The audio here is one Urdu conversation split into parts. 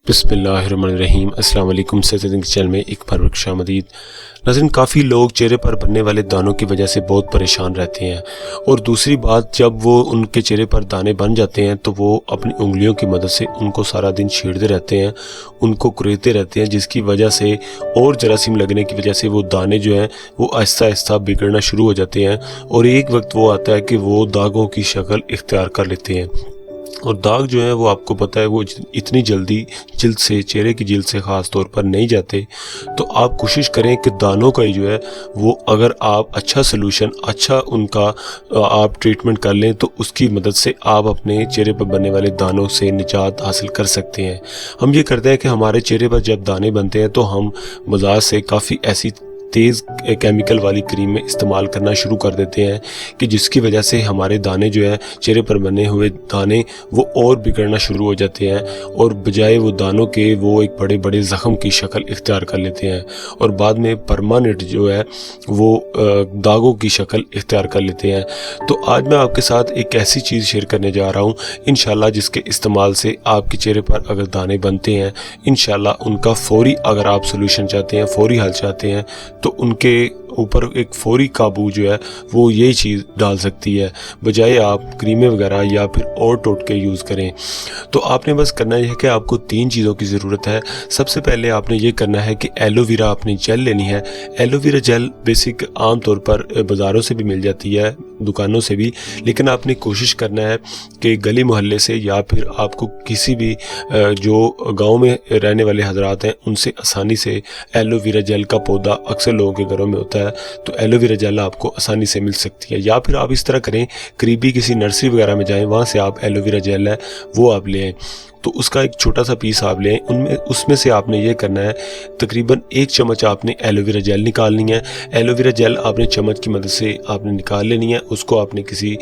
بسم اللہ الرحمن الرحیم۔ السلام علیکم، سیدن کے چینل میں ایک بار خوش آمدید۔ ناظرین، کافی لوگ چہرے پر بننے والے دانوں کی وجہ سے بہت پریشان رہتے ہیں، اور دوسری بات، جب وہ ان کے چہرے پر دانے بن جاتے ہیں تو وہ اپنی انگلیوں کی مدد سے ان کو سارا دن چھیڑتے رہتے ہیں، ان کو کریتے رہتے ہیں، جس کی وجہ سے اور جراثیم لگنے کی وجہ سے وہ دانے جو ہیں وہ آہستہ آہستہ بگڑنا شروع ہو جاتے ہیں، اور ایک وقت وہ آتا ہے کہ وہ داغوں کی شکل اختیار کر لیتے ہیں۔ اور داغ جو ہے وہ آپ کو پتہ ہے وہ اتنی جلدی جلد سے، چہرے کی جلد سے خاص طور پر نہیں جاتے، تو آپ کوشش کریں کہ دانوں کا جو ہے وہ، اگر آپ اچھا سلوشن، اچھا ان کا آپ ٹریٹمنٹ کر لیں تو اس کی مدد سے آپ اپنے چہرے پر بننے والے دانوں سے نجات حاصل کر سکتے ہیں۔ ہم یہ کرتے ہیں کہ ہمارے چہرے پر جب دانے بنتے ہیں تو ہم بازار سے کافی ایسی تیز کیمیکل والی کریمیں استعمال کرنا شروع کر دیتے ہیں کہ جس کی وجہ سے ہمارے دانے جو ہیں، چہرے پر بنے ہوئے دانے، وہ اور بگڑنا شروع ہو جاتے ہیں، اور بجائے وہ دانوں کے وہ ایک بڑے بڑے زخم کی شکل اختیار کر لیتے ہیں، اور بعد میں پرماننٹ جو ہے وہ داغوں کی شکل اختیار کر لیتے ہیں۔ تو آج میں آپ کے ساتھ ایک ایسی چیز شیئر کرنے جا رہا ہوں انشاءاللہ، جس کے استعمال سے آپ کے چہرے پر اگر دانے بنتے ہیں، انشاءاللہ ان کا فوری، اگر آپ سلوشن چاہتے ہیں، فوری حل چاہتے ہیں، تو ان کے اوپر ایک فوری قابو جو ہے وہ یہی چیز ڈال سکتی ہے، بجائے آپ کریمیں وغیرہ یا پھر اور ٹوٹکے یوز کریں۔ تو آپ نے بس کرنا یہ ہے کہ آپ کو 3 چیزوں کی ضرورت ہے۔ سب سے پہلے آپ نے یہ کرنا ہے کہ ایلو ویرا اپنی جیل لینی ہے۔ ایلو ویرا جیل بیسک عام طور پر بازاروں سے بھی مل جاتی ہے، دکانوں سے بھی، لیکن آپ نے کوشش کرنا ہے کہ گلی محلے سے یا پھر آپ کو کسی بھی جو گاؤں میں رہنے والے حضرات ہیں ان سے آسانی سے ایلو ویرا جیل کا پودا اکثر لوگوں کے گھروں میں ہوتا ہے، تو ایلو ویرا جیل آپ کو آسانی سے مل سکتی ہے۔ یا پھر آپ اس طرح کریں، قریبی کسی نرسری وغیرہ میں جائیں، وہاں سے آپ ایلو ویرا جیل ہے وہ آپ لیں، تو اس کا ایک چھوٹا سا پیس آپ لیں، اس میں سے آپ نے یہ کرنا ہے تقریباً 1 چمچ آپ نے ایلو ویرا جیل نکالنی ہے۔ ایلو ویرا جیل آپ نے چمچ کی مدد سے آپ نے نکال لینی ہے، اس کو آپ نے کسی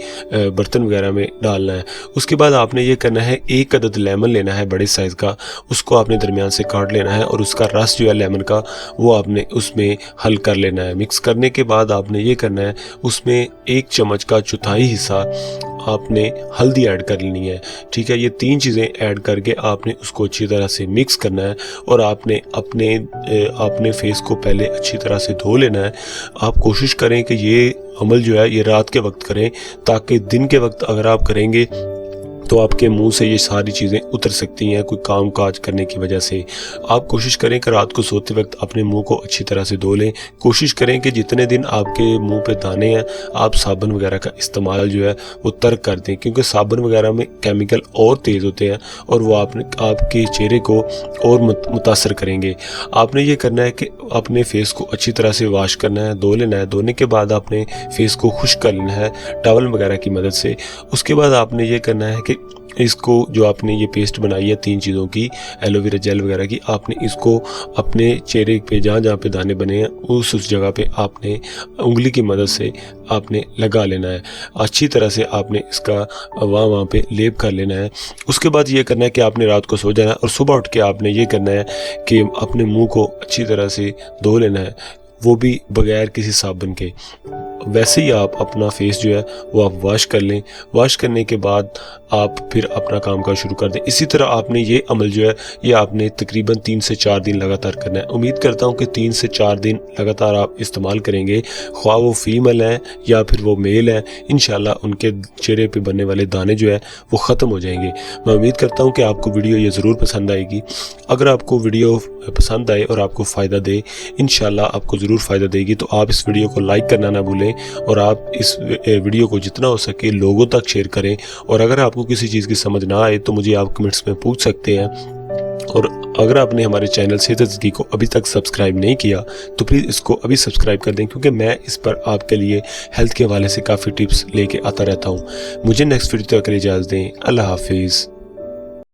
برتن وغیرہ میں ڈالنا ہے۔ اس کے بعد آپ نے یہ کرنا ہے، 1 عدد لیمن لینا ہے بڑے سائز کا، اس کو آپ نے درمیان سے کاٹ لینا ہے، اور اس کا رس جو ہے لیمن کا وہ آپ نے اس میں حل کر لینا ہے۔ مکس کرنے کے بعد آپ نے یہ کرنا ہے، اس میں 1 چمچ کا چوتھائی حصہ آپ نے ہلدی ایڈ کر لینی ہے، ٹھیک ہے۔ یہ 3 چیزیں ایڈ کر کے آپ نے اس کو اچھی طرح سے مکس کرنا ہے، اور آپ نے اپنے فیس کو پہلے اچھی طرح سے دھو لینا ہے۔ آپ کوشش کریں کہ یہ عمل جو ہے یہ رات کے وقت کریں، تاکہ دن کے وقت اگر آپ کریں گے تو آپ کے منہ سے یہ ساری چیزیں اتر سکتی ہیں کوئی کام کاج کرنے کی وجہ سے۔ آپ کوشش کریں کہ رات کو سوتے وقت اپنے منہ کو اچھی طرح سے دھو لیں۔ کوشش کریں کہ جتنے دن آپ کے منہ پہ دانے ہیں، آپ صابن وغیرہ کا استعمال جو ہے وہ ترک کر دیں، کیونکہ صابن وغیرہ میں کیمیکل اور تیز ہوتے ہیں، اور وہ آپ کے چہرے کو اور متاثر کریں گے۔ آپ نے یہ کرنا ہے کہ اپنے فیس کو اچھی طرح سے واش کرنا ہے، دھو لینا ہے۔ دھونے کے بعد آپ نے فیس کو خشک کر لینا ہے ٹاول وغیرہ کی مدد سے۔ اس کے بعد آپ نے یہ کرنا ہے کہ اس کو، جو آپ نے یہ پیسٹ بنائی ہے 3 چیزوں کی، ایلو ویرا جیل وغیرہ کی، آپ نے اس کو اپنے چہرے پہ جہاں جہاں پہ دانے بنے ہیں اس جگہ پہ آپ نے انگلی کی مدد سے آپ نے لگا لینا ہے، اچھی طرح سے آپ نے اس کا وہاں پہ لیپ کر لینا ہے۔ اس کے بعد یہ کرنا ہے کہ آپ نے رات کو سو جانا ہے، اور صبح اٹھ کے آپ نے یہ کرنا ہے کہ اپنے منہ کو اچھی طرح سے دھو لینا ہے، وہ بھی بغیر کسی صابن کے۔ ویسے ہی آپ اپنا فیس جو ہے وہ آپ واش کر لیں۔ واش کرنے کے بعد آپ پھر اپنا کام کا شروع کر دیں۔ اسی طرح آپ نے یہ عمل جو ہے یہ آپ نے تقریباً 3 سے 4 دن لگاتار کرنا ہے۔ امید کرتا ہوں کہ 3 سے 4 دن لگاتار آپ استعمال کریں گے، خواہ وہ فیمیل ہیں یا پھر وہ میل ہیں، انشاءاللہ ان کے چہرے پہ بننے والے دانے جو ہے وہ ختم ہو جائیں گے۔ میں امید کرتا ہوں کہ آپ کو ویڈیو یہ ضرور پسند آئے گی۔ اگر آپ کو ویڈیو پسند آئے اور آپ کو فائدہ دے، انشاءاللہ آپ کو ضرور فائدہ دے گی، تو آپ اس ویڈیو کو لائک کرنا نہ بھولیں، اور آپ اس ویڈیو کو جتنا ہو سکے لوگوں تک شیئر کریں۔ اور اگر آپ کو کسی چیز کی سمجھ نہ آئے تو مجھے آپ کمنٹس میں پوچھ سکتے ہیں، اور اگر آپ نے ہمارے چینل صحت زندگی کو ابھی تک سبسکرائب نہیں کیا تو پلیز اس کو ابھی سبسکرائب کر دیں، کیونکہ میں اس پر آپ کے لیے ہیلتھ کے حوالے سے کافی ٹپس لے کے آتا رہتا ہوں۔ مجھے نیکسٹ ویڈیو تک کے لیے اجازت دیں۔ اللہ حافظ۔